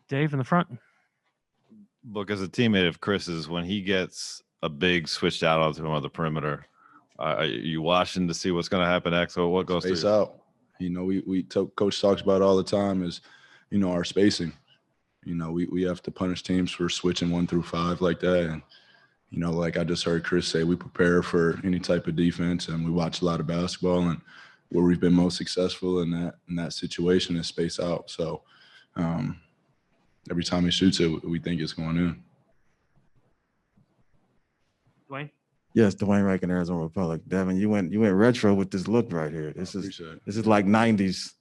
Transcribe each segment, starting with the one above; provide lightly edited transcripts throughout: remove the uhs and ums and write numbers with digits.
Dave in the front. Look, as a teammate of Chris's, when he gets a big switched out onto him on the perimeter, are you watching to see what's going to happen next, or what goes Space through? out. Coach talks about it all the time is, our spacing. We have to punish teams for switching 1 through 5 like that. And, like I just heard Chris say, we prepare for any type of defense, and we watch a lot of basketball. And where we've been most successful in that situation is space out. So every time he shoots it, we think it's going in. Dwayne? Yes, Dwayne Rankin, Arizona Republic. Devin, you went retro with this look right here. This is like 90s.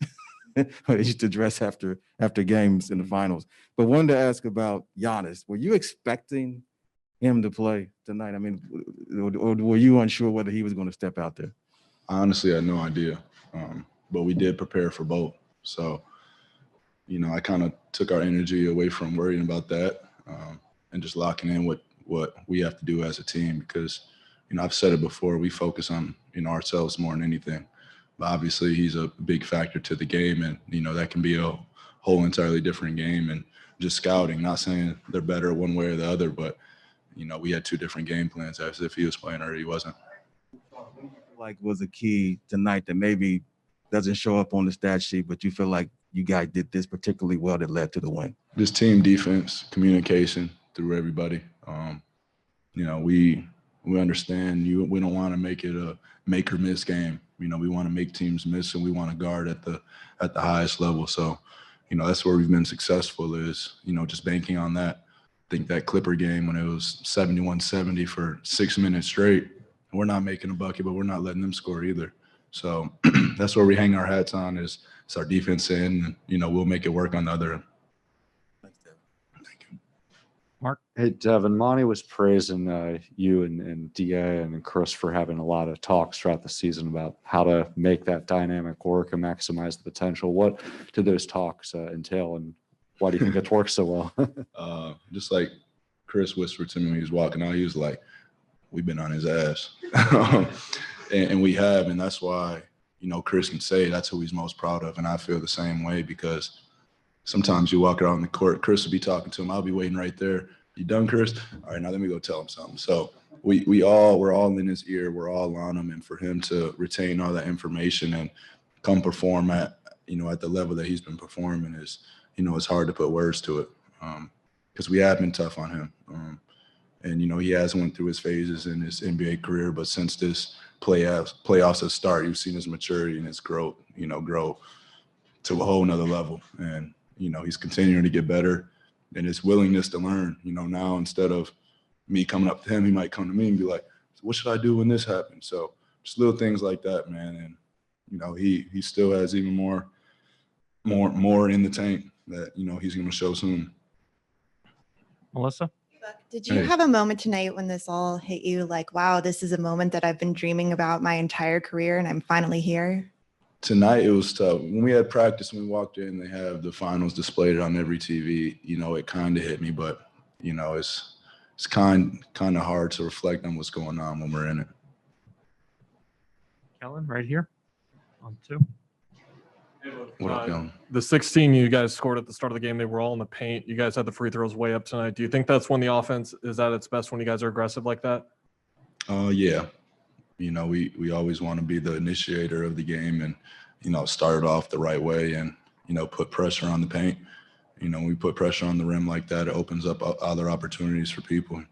They used to dress after games in the finals. But wanted to ask about Giannis. Were you expecting him to play tonight? I mean, or were you unsure whether he was going to step out there? I honestly had no idea, but we did prepare for both. So, I kind of took our energy away from worrying about that and just locking in with what we have to do as a team because, I've said it before, we focus on, ourselves more than anything. But obviously he's a big factor to the game, and, that can be a whole entirely different game. And just scouting, not saying they're better one way or the other, but, we had 2 different game plans as if he was playing or he wasn't. Like was a key tonight that maybe doesn't show up on the stat sheet, but you feel like you guys did this particularly well that led to the win? Just team defense, communication through everybody. We understand we don't want to make it a make or miss game. We want to make teams miss, and we want to guard at the highest level. So, that's where we've been successful is, just banking on that. I think that Clipper game when it was 71-70 for 6 minutes straight, we're not making a bucket, but we're not letting them score either. So that's where we hang our hats on is our defense end, and, we'll make it work on the other end. Thanks, Devin. Thank you. Mark? Hey, Devin, Monty was praising you and DA and Chris for having a lot of talks throughout the season about how to make that dynamic work and maximize the potential. What did those talks entail, and why do you think it's worked so well? Just like Chris whispered to me when he was walking out, he was like, we've been on his ass. and we have, and that's why, Chris can say that's who he's most proud of. And I feel the same way because sometimes you walk around the court, Chris will be talking to him. I'll be waiting right there. You done, Chris? All right, now let me go tell him something. So we're all in his ear. We're all on him. And for him to retain all that information and come perform at the level that he's been performing is, it's hard to put words to it because we have been tough on him. And, he has went through his phases in his NBA career, but since this playoffs have started, you've seen his maturity and his growth, grow to a whole nother level. And, he's continuing to get better, and his willingness to learn, now instead of me coming up to him, he might come to me and be like, what should I do when this happens? So just little things like that, man. And, he still has even more in the tank that, he's going to show soon. Melissa? Did you have a moment tonight when this all hit you like, wow, this is a moment that I've been dreaming about my entire career and I'm finally here? Tonight it was tough. When we had practice, when we walked in, they have the finals displayed on every TV. It kind of hit me, but, it's kind of hard to reflect on what's going on when we're in it. Kellen, right here on 2. What up, Kellen? The 16 you guys scored at the start of the game, they were all in the paint. You guys had the free throws way up tonight. Do you think that's when the offense is at its best, when you guys are aggressive like that? Yeah. We always want to be the initiator of the game and, start it off the right way and, put pressure on the paint. When we put pressure on the rim like that, it opens up other opportunities for people.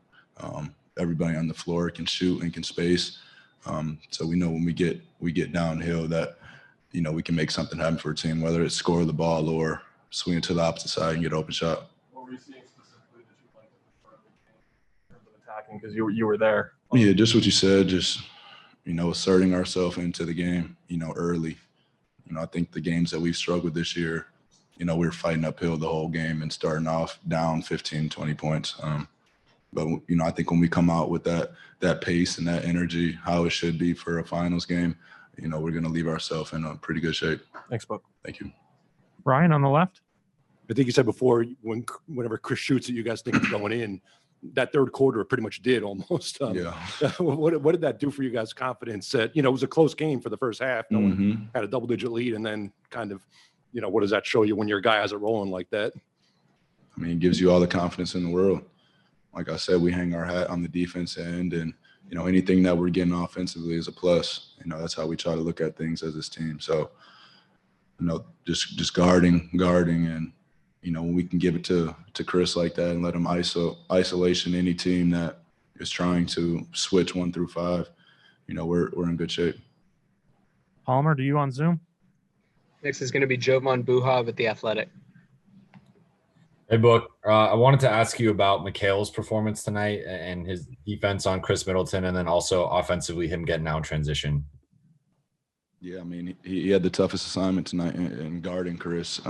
Everybody on the floor can shoot and can space. So we know when we get downhill that, we can make something happen for a team, whether it's score the ball or swing it to the opposite side and get an open shot. What were you seeing specifically that you liked in terms of attacking, because you were there? Yeah, just what you said, just, asserting ourselves into the game, early. I think the games that we've struggled this year, we were fighting uphill the whole game and starting off down 15, 20 points. But, I think when we come out with that pace and that energy, how it should be for a finals game, we're going to leave ourselves in a pretty good shape. Thanks, Buck. Thank you. Ryan on the left. I think you said before, whenever Chris shoots it, you guys think it's going in. That third quarter, it pretty much did almost. Yeah. What did that do for you guys' confidence? That, it was a close game for the first half. No one had a double-digit lead, and then kind of, what does that show you when your guy has it rolling like that? I mean, it gives you all the confidence in the world. Like I said, we hang our hat on the defense end, and, you know, anything that we're getting offensively is a plus. You know, that's how we try to look at things as this team. So, you know, just guarding, and, you know, when we can give it to Chris like that and let him isolation any team that is trying to switch 1 through 5, you know, we're in good shape. Palmer, do you on Zoom? Next is going to be Jovan Buha with The Athletic. Hey, Book. I wanted to ask you about Mikhail's performance tonight and his defense on Chris Middleton, and then also offensively him getting out in transition. Yeah, I mean, he had the toughest assignment tonight in guarding Chris,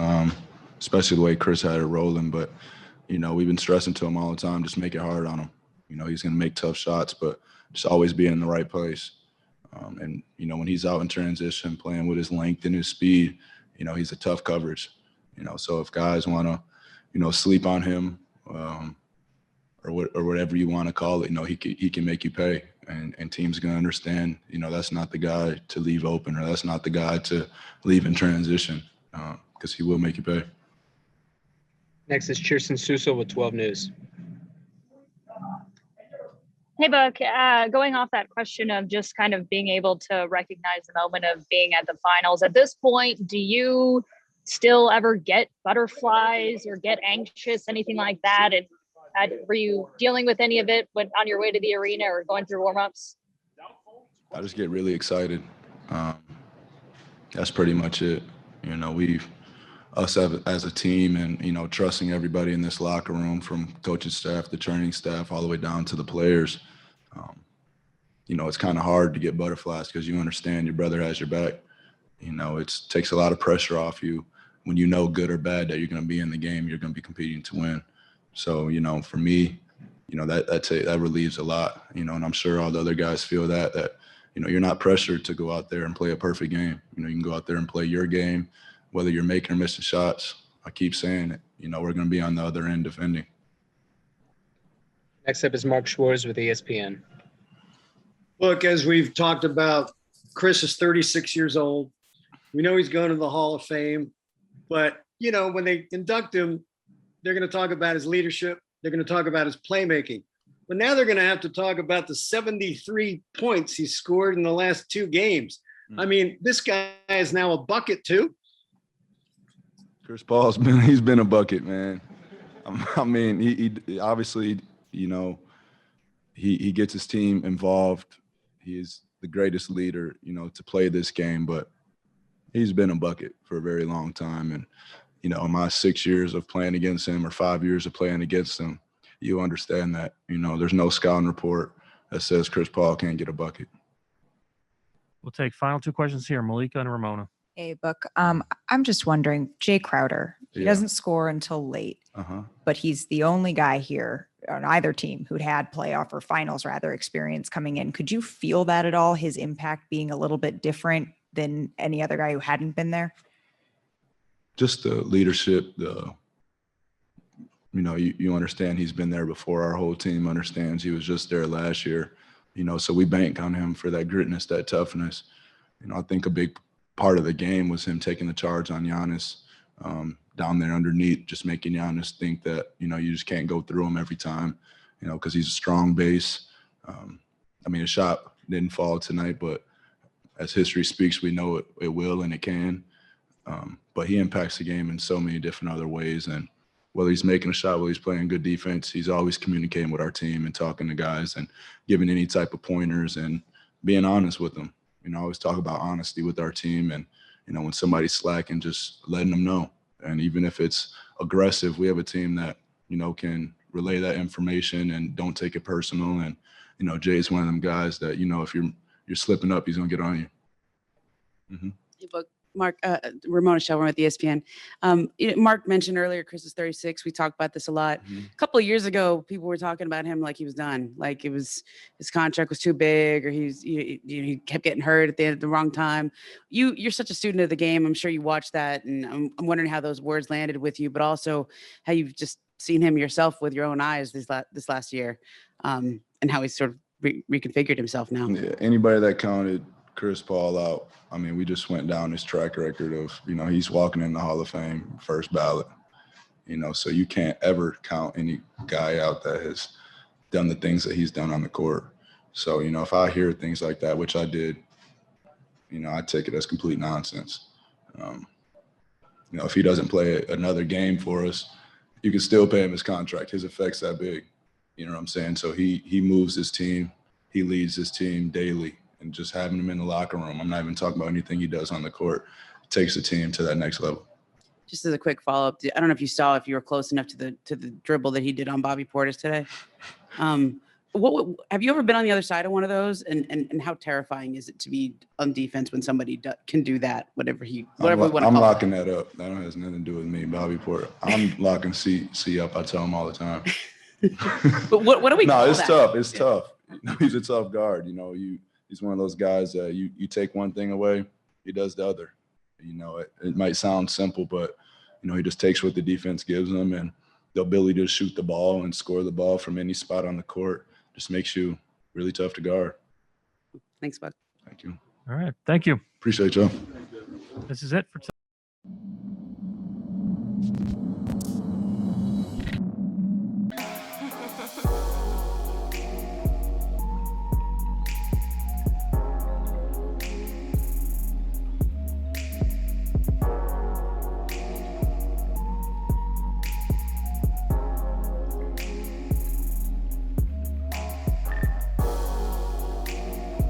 especially the way Chris had it rolling. But, you know, we've been stressing to him all the time, just make it hard on him. You know, he's going to make tough shots, but just always being in the right place. And, you know, when he's out in transition, playing with his length and his speed, you know, he's a tough coverage. You know, so if guys want to, you know, sleep on him or whatever you want to call it, you know, he can make you pay. And teams are going to understand, you know, that's not the guy to leave open, or that's not the guy to leave in transition, because he will make you pay. Next is Kirsten Susel with 12 News. Hey, Buck, going off that question of just kind of being able to recognize the moment of being at the finals, at this point, do you still ever get butterflies or get anxious, anything like that? And were you dealing with any of it when on your way to the arena or going through warm-ups? I just get really excited. That's pretty much it. You know, us as a team and, you know, trusting everybody in this locker room, from coaching staff, the training staff, all the way down to the players. You know, it's kind of hard to get butterflies because you understand your brother has your back. You know, it takes a lot of pressure off you when you know, good or bad, that you're going to be in the game, you're going to be competing to win. So, you know, for me, you know, that relieves a lot, you know, and I'm sure all the other guys feel that, you know, you're not pressured to go out there and play a perfect game. You know, you can go out there and play your game, whether you're making or missing shots. I keep saying it, you know, we're going to be on the other end defending. Next up is Mark Schwartz with ESPN. Look, as we've talked about, Chris is 36 years old. We know he's going to the Hall of Fame, but, you know, when they induct him, they're going to talk about his leadership. They're going to talk about his playmaking. But now they're going to have to talk about the 73 points he scored in the last 2 games. I mean, this guy is now a bucket too. Chris Paul's he's been a bucket, man. I mean, he obviously, you know, he gets his team involved. He is the greatest leader, you know, to play this game, but he's been a bucket for a very long time. And, you know, in my 6 years of playing against him, or 5 years of playing against him, you understand that, you know, there's no scouting report that says Chris Paul can't get a bucket. We'll take final 2 questions here, Malika and Ramona. Hey, Book. I'm just wondering, Jay Crowder, he doesn't score until late, but he's the only guy here on either team who'd had playoff or finals rather experience coming in. Could you feel that at all, his impact being a little bit different than any other guy who hadn't been there? Just the leadership, you know, you understand he's been there before. Our whole team understands he was just there last year, you know, so we bank on him for that gritness, that toughness. You know, I think a big part of the game was him taking the charge on Giannis down there underneath, just making Giannis think that, you know, you just can't go through him every time, you know, because he's a strong base. I mean, his shot didn't fall tonight, but as history speaks, we know it will and it can. But he impacts the game in so many different other ways. And whether he's making a shot, whether he's playing good defense, he's always communicating with our team and talking to guys and giving any type of pointers and being honest with them. You know, I always talk about honesty with our team, and, you know, when somebody's slacking, just letting them know. And even if it's aggressive, we have a team that, you know, can relay that information and don't take it personal. And, you know, Jay's one of them guys that, you know, if you're slipping up, he's going to get on you. Hey, Book. Mark, Ramona Shelburne with ESPN. Mark mentioned earlier, Chris is 36. We talked about this a lot. A couple of years ago, people were talking about him like he was done, like it was his contract was too big, or he kept getting hurt at the wrong time. You're such a student of the game. I'm sure you watched that, and I'm wondering how those words landed with you, but also how you've just seen him yourself with your own eyes this last year, and how he's sort of reconfigured himself now. Yeah, anybody that counted Chris Paul out, I mean, we just went down his track record of, you know, he's walking in the Hall of Fame, first ballot. you know, so you can't ever count any guy out that has done the things that he's done on the court. So, you know, if I hear things like that, which I did, you know, I take it as complete nonsense. You know, if he doesn't play another game for us, you can still pay him his contract. His effect's that big. You know what I'm saying? So he moves his team. He leads his team daily, and just having him in the locker room, I'm not even talking about anything he does on the court, takes the team to that next level. Just as a quick follow-up, I don't know if you saw, if you were close enough to the dribble that he did on Bobby Portis today. What have you ever been on the other side of one of those? And how terrifying is it to be on defense when somebody can do that? Whatever we want to call it. I'm locking that up. That has nothing to do with me, Bobby Porter. I'm locking C up. I tell him all the time. But what do we? No, call it's that? tough. It's tough. You know, he's a tough guard. You know, he's one of those guys that you take one thing away, he does the other. You know, it might sound simple, but you know, he just takes what the defense gives him, and the ability to shoot the ball and score the ball from any spot on the court just makes you really tough to guard. Thanks, Buck. Thank you. All right. Thank you. Appreciate y'all. This is it for